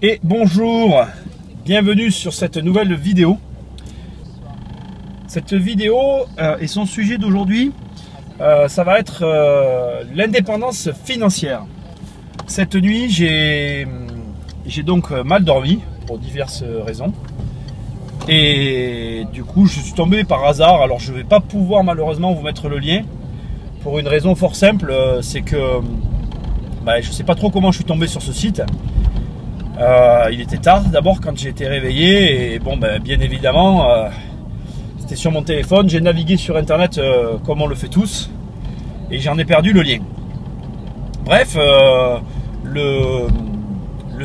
Et bonjour, bienvenue sur cette nouvelle vidéo. Cette vidéo et son sujet d'aujourd'hui, ça va être l'indépendance financière. Cette nuit, j'ai donc mal dormi pour diverses raisons. Et du coup, je suis tombé par hasard. Alors, je ne vais pas pouvoir malheureusement vous mettre le lien pour une raison fort simple, c'est que je ne sais pas trop comment je suis tombé sur ce site. Il était tard d'abord quand j'ai été réveillé et bien évidemment c'était sur mon téléphone, j'ai navigué sur internet comme on le fait tous et j'en ai perdu le lien. Bref, le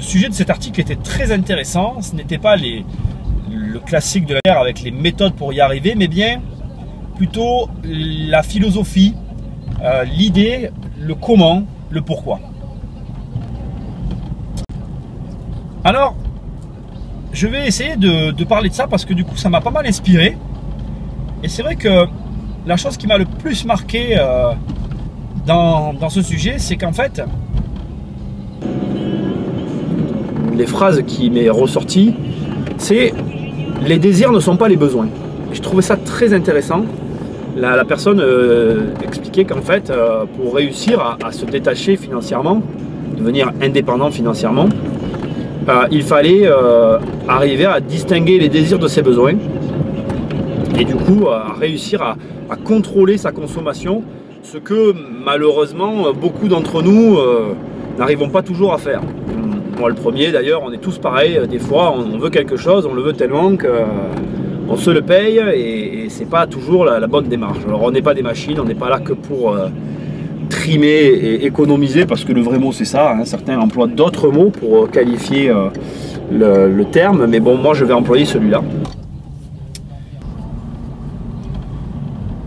sujet de cet article était très intéressant. Ce n'était pas le classique de la guerre avec les méthodes pour y arriver, mais bien plutôt la philosophie, l'idée, le comment, le pourquoi. Alors, je vais essayer de parler de ça parce que du coup, ça m'a pas mal inspiré. Et c'est vrai que la chose qui m'a le plus marqué dans ce sujet, c'est qu'en fait, les phrases qui m'est ressortie, c'est « les désirs ne sont pas les besoins ». Je trouvais ça très intéressant. La personne expliquait qu'en fait, pour réussir à se détacher financièrement, devenir indépendant financièrement, il fallait arriver à distinguer les désirs de ses besoins et du coup à réussir à contrôler sa consommation, ce que malheureusement beaucoup d'entre nous n'arrivons pas toujours à faire. Moi le premier d'ailleurs, on est tous pareils, des fois on veut quelque chose, on le veut tellement qu'on se le paye et c'est pas toujours la bonne démarche. Alors on n'est pas des machines, on n'est pas là que pour trimer et économiser, parce que le vrai mot c'est ça, hein. Certains emploient d'autres mots pour qualifier le terme, mais bon, moi je vais employer celui-là.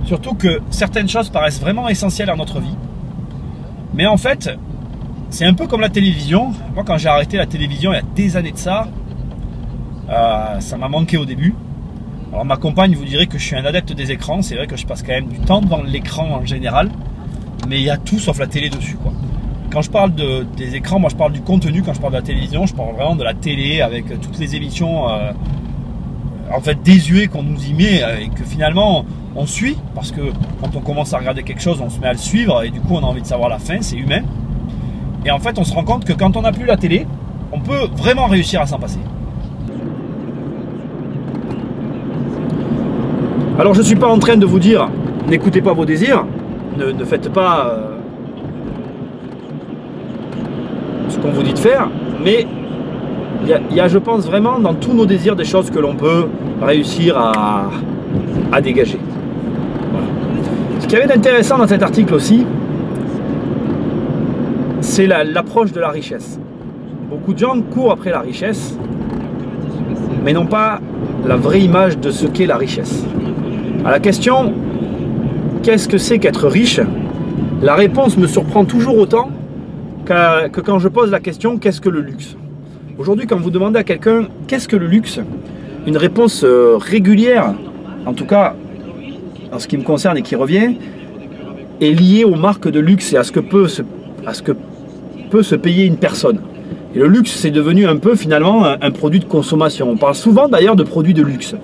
Surtout que certaines choses paraissent vraiment essentielles à notre vie, mais en fait c'est un peu comme la télévision. Moi quand j'ai arrêté la télévision il y a des années de ça, ça m'a manqué au début. Alors ma compagne vous dirait que je suis un adepte des écrans, c'est vrai que je passe quand même du temps devant l'écran en général, mais il y a tout sauf la télé dessus, quoi. Quand je parle des écrans, moi je parle du contenu. Quand je parle de la télévision, je parle vraiment de la télé avec toutes les émissions en fait désuées qu'on nous y met et que finalement on suit, parce que quand on commence à regarder quelque chose, on se met à le suivre et du coup on a envie de savoir la fin, c'est humain. Et en fait on se rend compte que quand on n'a plus la télé, on peut vraiment réussir à s'en passer. Alors je ne suis pas en train de vous dire n'écoutez pas vos désirs, ne faites pas ce qu'on vous dit de faire, mais il y a, je pense vraiment, dans tous nos désirs, des choses que l'on peut réussir à dégager. Voilà. Ce qu'il y avait d'intéressant dans cet article aussi, c'est l'approche de la richesse. Beaucoup de gens courent après la richesse, mais n'ont pas la vraie image de ce qu'est la richesse. À la question qu'est-ce que c'est qu'être riche, la réponse me surprend toujours autant que quand je pose la question qu'est-ce que le luxe. Aujourd'hui, quand vous demandez à quelqu'un qu'est-ce que le luxe, une réponse régulière, en tout cas en ce qui me concerne et qui revient, est liée aux marques de luxe et à ce que peut se payer une personne. Et le luxe, c'est devenu un peu finalement un produit de consommation. On parle souvent d'ailleurs de produits de luxe.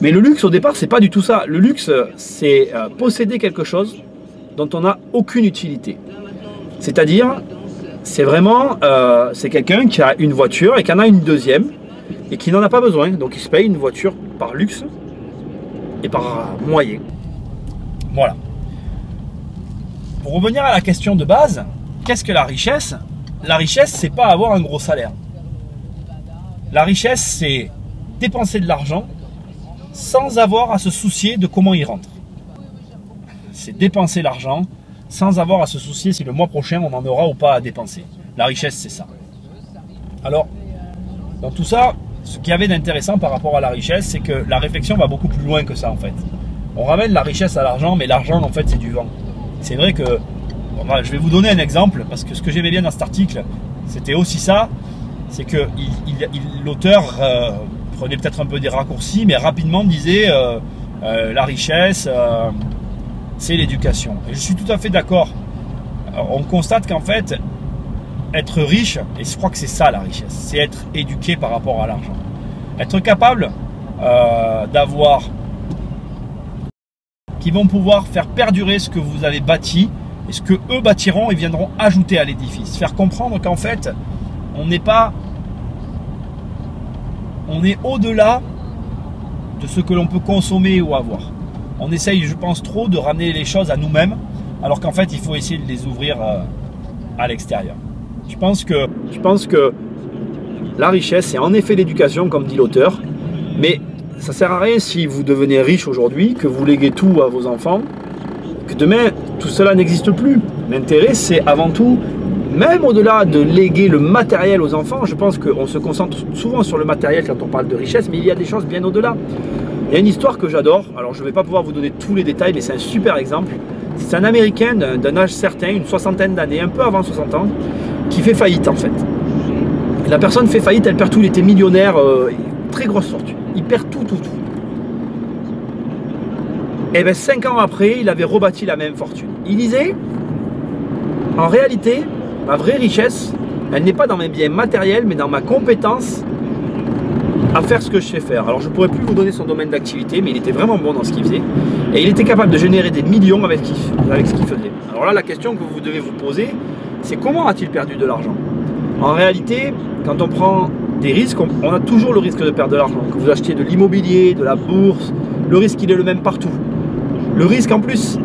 Mais le luxe, au départ, c'est pas du tout ça. Le luxe, c'est posséder quelque chose dont on n'a aucune utilité. C'est-à-dire, c'est vraiment, c'est quelqu'un qui a une voiture et qui en a une deuxième et qui n'en a pas besoin. Donc, il se paye une voiture par luxe et par moyen. Voilà. Pour revenir à la question de base, qu'est-ce que la richesse? La richesse, c'est pas avoir un gros salaire. La richesse, c'est dépenser de l'argent sans avoir à se soucier de comment il rentre. C'est dépenser l'argent sans avoir à se soucier si le mois prochain on en aura ou pas à dépenser. La richesse, c'est ça. Alors, dans tout ça, ce qu'il y avait d'intéressant par rapport à la richesse, c'est que la réflexion va beaucoup plus loin que ça en fait. On ramène la richesse à l'argent, mais l'argent en fait c'est du vent. C'est vrai que, je vais vous donner un exemple, parce que ce que j'aimais bien dans cet article, c'était aussi ça, c'est que l'auteur prenait peut-être un peu des raccourcis, mais rapidement disait la richesse, c'est l'éducation. Et je suis tout à fait d'accord. On constate qu'en fait, être riche, et je crois que c'est ça la richesse, c'est être éduqué par rapport à l'argent. Être capable d'avoir, qui vont pouvoir faire perdurer ce que vous avez bâti, et ce que eux bâtiront et viendront ajouter à l'édifice. Faire comprendre qu'en fait, on n'est pas, on est au-delà de ce que l'on peut consommer ou avoir. On essaye, je pense, trop de ramener les choses à nous-mêmes, alors qu'en fait, il faut essayer de les ouvrir à l'extérieur. Je pense que la richesse, c'est en effet l'éducation, comme dit l'auteur, mais ça ne sert à rien si vous devenez riche aujourd'hui, que vous léguez tout à vos enfants, que demain, tout cela n'existe plus. L'intérêt, c'est avant tout, même au-delà de léguer le matériel aux enfants, je pense qu'on se concentre souvent sur le matériel quand on parle de richesse, mais il y a des choses bien au-delà. Il y a une histoire que j'adore, alors je ne vais pas pouvoir vous donner tous les détails, mais c'est un super exemple. C'est un Américain d'un âge certain, une soixantaine d'années, un peu avant 60 ans, qui fait faillite en fait. La personne fait faillite, elle perd tout, il était millionnaire, très grosse fortune, il perd tout. Et bien 5 ans après, il avait rebâti la même fortune. Il disait, en réalité, ma vraie richesse, elle n'est pas dans mes biens matériels, mais dans ma compétence à faire ce que je sais faire. Alors je ne pourrais plus vous donner son domaine d'activité, mais il était vraiment bon dans ce qu'il faisait. Et il était capable de générer des millions avec ce qu'il faisait. Alors là, la question que vous devez vous poser, c'est comment a-t-il perdu de l'argent? En réalité, quand on prend des risques, on a toujours le risque de perdre de l'argent. Que vous achetiez de l'immobilier, de la bourse, le risque il est le même partout. Le risque en plus,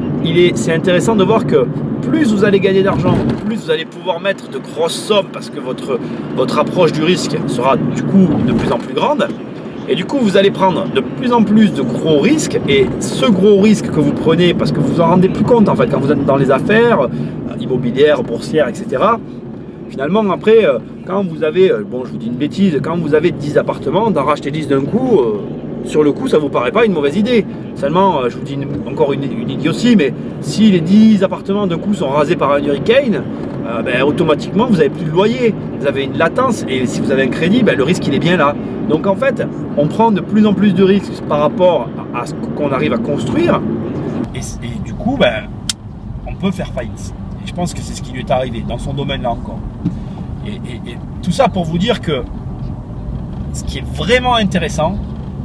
c'est intéressant de voir que plus vous allez gagner d'argent, plus vous allez pouvoir mettre de grosses sommes parce que votre approche du risque sera du coup de plus en plus grande. Et du coup, vous allez prendre de plus en plus de gros risques. Et ce gros risque que vous prenez, parce que vous vous en rendez plus compte en fait, quand vous êtes dans les affaires immobilières, boursières, etc. Finalement, après, quand vous avez, bon je vous dis une bêtise, quand vous avez 10 appartements, d'en racheter 10 d'un coup, sur le coup, ça ne vous paraît pas une mauvaise idée. Seulement, je vous dis encore une idiotie, mais si les 10 appartements d'un coup sont rasés par un hurricane, ben, automatiquement, vous n'avez plus de loyer. Vous avez une latence et si vous avez un crédit, ben, le risque il est bien là. Donc en fait, on prend de plus en plus de risques par rapport à ce qu'on arrive à construire. Et du coup, ben, on peut faire faillite. Et je pense que c'est ce qui lui est arrivé dans son domaine là encore. Et tout ça pour vous dire que ce qui est vraiment intéressant,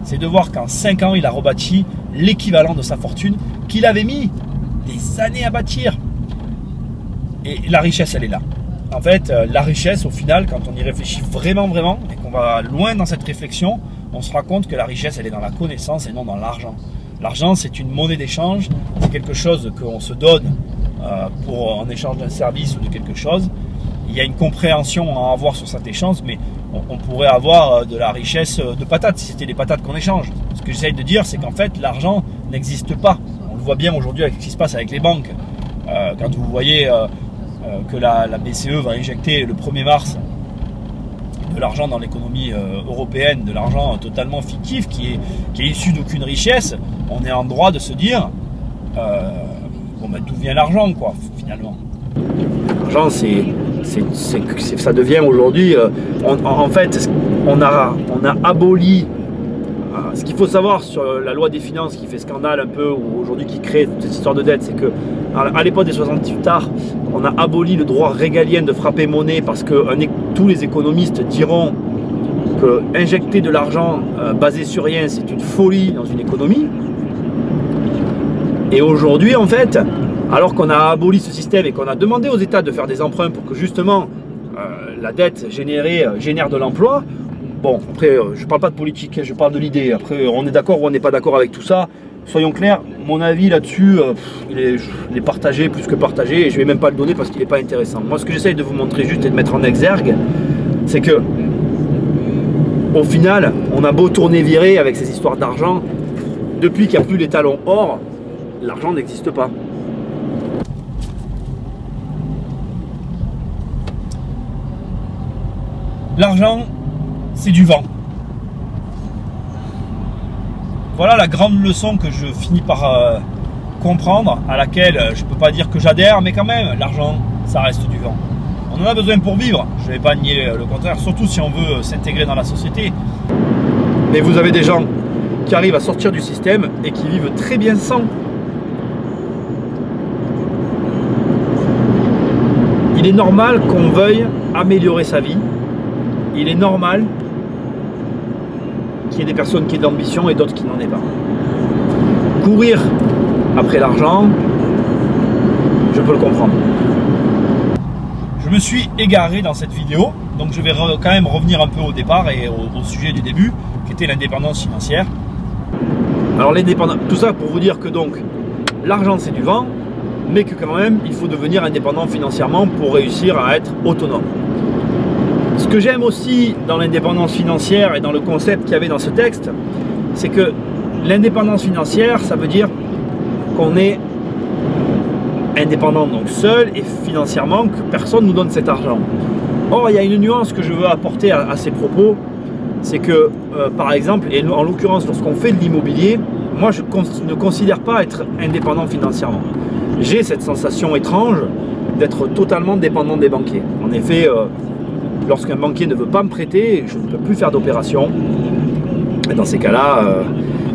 c'est de voir qu'en 5 ans, il a rebâti l'équivalent de sa fortune qu'il avait mis des années à bâtir. Et la richesse, elle est là. En fait, la richesse, au final, quand on y réfléchit vraiment, et qu'on va loin dans cette réflexion, on se rend compte que la richesse, elle est dans la connaissance et non dans l'argent. L'argent, c'est une monnaie d'échange, c'est quelque chose qu'on se donne en échange d'un service ou de quelque chose. Il y a une compréhension à avoir sur cet échange, mais on pourrait avoir de la richesse de patates si c'était des patates qu'on échange. Ce que j'essaye de dire, c'est qu'en fait, l'argent n'existe pas. On le voit bien aujourd'hui avec ce qui se passe avec les banques. Quand vous voyez que la BCE va injecter le 1er mars de l'argent dans l'économie européenne, de l'argent totalement fictif qui est issu d'aucune richesse, on est en droit de se dire bon ben d'où vient l'argent quoi finalement. L'argent ça devient aujourd'hui en fait on a aboli ce qu'il faut savoir sur la loi des finances qui fait scandale un peu ou aujourd'hui qui crée cette histoire de dette, c'est que à l'époque des 68 arts, on a aboli le droit régalien de frapper monnaie parce que tous les économistes diront que injecter de l'argent basé sur rien, c'est une folie dans une économie. Et aujourd'hui, en fait, alors qu'on a aboli ce système et qu'on a demandé aux États de faire des emprunts pour que justement la dette génère de l'emploi, bon, après, je ne parle pas de politique, je parle de l'idée. Après, on est d'accord ou on n'est pas d'accord avec tout ça. Soyons clairs, mon avis là-dessus, il est partagé, plus que partagé, et je ne vais même pas le donner parce qu'il n'est pas intéressant. Moi, ce que j'essaye de vous montrer juste et de mettre en exergue, c'est que, au final, on a beau tourner virer avec ces histoires d'argent, depuis qu'il n'y a plus les talons or, l'argent n'existe pas. L'argent, c'est du vent. Voilà la grande leçon que je finis par comprendre, à laquelle je ne peux pas dire que j'adhère, mais quand même, l'argent, ça reste du vent. On en a besoin pour vivre, je ne vais pas nier le contraire, surtout si on veut s'intégrer dans la société. Mais vous avez des gens qui arrivent à sortir du système et qui vivent très bien sans. Il est normal qu'on veuille améliorer sa vie. Il est normal qu'il y ait des personnes qui aient de l'ambition et d'autres qui n'en aient pas. Courir après l'argent, je peux le comprendre. Je me suis égaré dans cette vidéo, donc je vais quand même revenir un peu au départ et au sujet du début, qui était l'indépendance financière. Alors l'indépendance, tout ça pour vous dire que donc l'argent c'est du vent, mais que quand même il faut devenir indépendant financièrement pour réussir à être autonome. Ce que j'aime aussi dans l'indépendance financière et dans le concept qu'il y avait dans ce texte, c'est que l'indépendance financière, ça veut dire qu'on est indépendant, donc seul, et financièrement que personne ne nous donne cet argent. Or, il y a une nuance que je veux apporter à ces propos, c'est que, par exemple, et en l'occurrence lorsqu'on fait de l'immobilier, moi je ne considère pas être indépendant financièrement. J'ai cette sensation étrange d'être totalement dépendant des banquiers. En effet, lorsqu'un banquier ne veut pas me prêter, je ne peux plus faire d'opération. Et dans ces cas-là,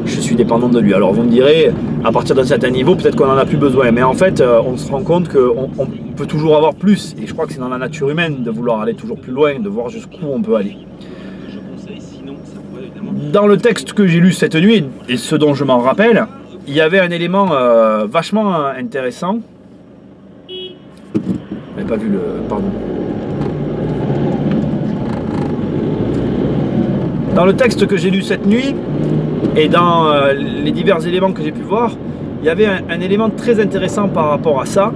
je suis dépendant de lui. Alors vous me direz, à partir d'un certain niveau, peut-être qu'on n'en a plus besoin. Mais en fait, on se rend compte qu'on peut toujours avoir plus. Et je crois que c'est dans la nature humaine de vouloir aller toujours plus loin, de voir jusqu'où on peut aller. Dans le texte que j'ai lu cette nuit, et ce dont je m'en rappelle, il y avait un élément vachement intéressant. Je n'avais pas vu le... Pardon. Dans le texte que j'ai lu cette nuit, et dans les divers éléments que j'ai pu voir, il y avait un élément très intéressant par rapport à ça,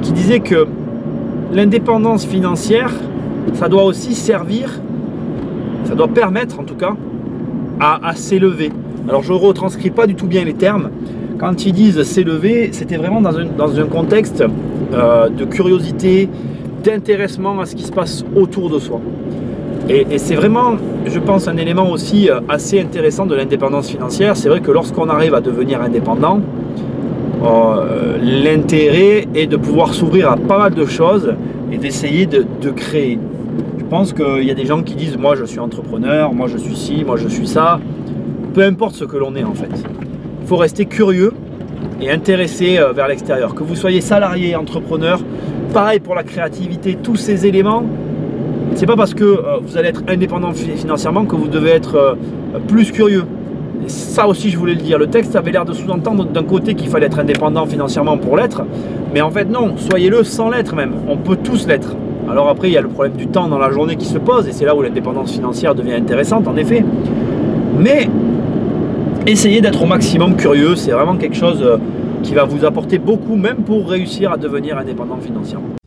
qui disait que l'indépendance financière, ça doit aussi servir, ça doit permettre en tout cas, à s'élever. Alors je ne retranscris pas du tout bien les termes. Quand ils disent s'élever, c'était vraiment dans un contexte de curiosité, d'intéressement à ce qui se passe autour de soi. Et c'est vraiment, je pense, un élément aussi assez intéressant de l'indépendance financière. C'est vrai que lorsqu'on arrive à devenir indépendant, l'intérêt est de pouvoir s'ouvrir à pas mal de choses et d'essayer de créer. Je pense qu'il y a des gens qui disent « moi je suis entrepreneur, moi je suis ci, moi je suis ça ». Peu importe ce que l'on est en fait. Il faut rester curieux et intéressé vers l'extérieur. Que vous soyez salarié, entrepreneur, pareil pour la créativité, tous ces éléments, c'est pas parce que vous allez être indépendant financièrement que vous devez être plus curieux. Et ça aussi je voulais le dire, le texte avait l'air de sous-entendre d'un côté qu'il fallait être indépendant financièrement pour l'être, mais en fait non, soyez-le sans l'être même, on peut tous l'être. Alors après il y a le problème du temps dans la journée qui se pose et c'est là où l'indépendance financière devient intéressante en effet. Mais essayez d'être au maximum curieux, c'est vraiment quelque chose qui va vous apporter beaucoup même pour réussir à devenir indépendant financièrement.